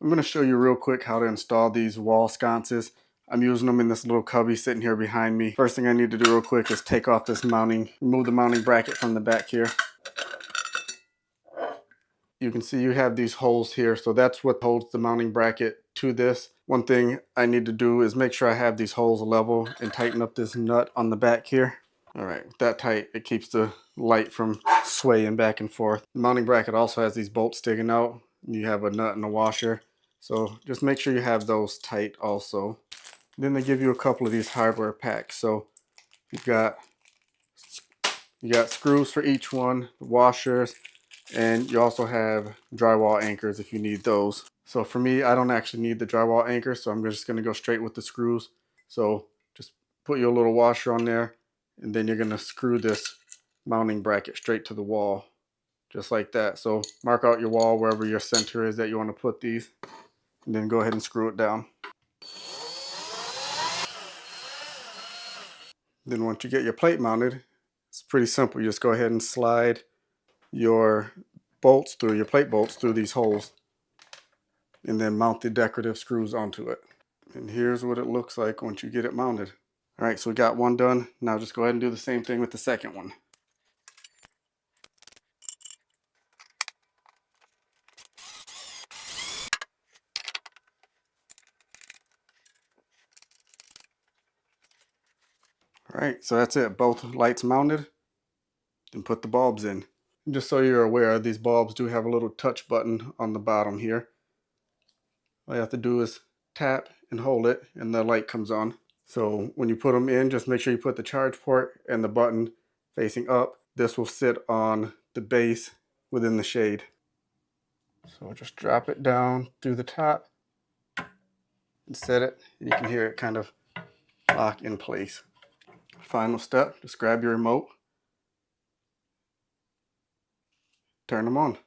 I'm going to show you real quick how to install these wall sconces. I'm using them in this little cubby sitting here behind me. First thing I need to do real quick is take off this mounting, remove the mounting bracket from the back here. You can see you have these holes here, so that's what holds the mounting bracket to this. One thing I need to do is make sure I have these holes level and tighten up this nut on the back here. All right, with that tight, it keeps the light from swaying back and forth. The mounting bracket also has these bolts sticking out. You have a nut and a washer, so just make sure you have those tight also. Then they give you a couple of these hardware packs. So you got screws for each one, washers, and you also have drywall anchors if you need those. So for me, I don't actually need the drywall anchor, so I'm just going to go straight with the screws. So just put your little washer on there, and then you're going to screw this mounting bracket straight to the wall, just like that. So mark out your wall wherever your center is that you want to put these, and then go ahead and screw it down. Then once you get your plate mounted, it's pretty simple. You just go ahead and slide your bolts through, your plate bolts through these holes, and then mount the decorative screws onto it. And here's what it looks like once you get it mounted. All right, so we got one done. Now just go ahead and do the same thing with the second one. All right, so that's it. Both lights mounted. Then put the bulbs in. And just so you're aware, these bulbs do have a little touch button on the bottom here. All you have to do is tap and hold it, and the light comes on. So when you put them in, just make sure you put the charge port and the button facing up. This will sit on the base within the shade. So just drop it down through the top and set it. You can hear it kind of lock in place. Final step, just grab your remote, turn them on.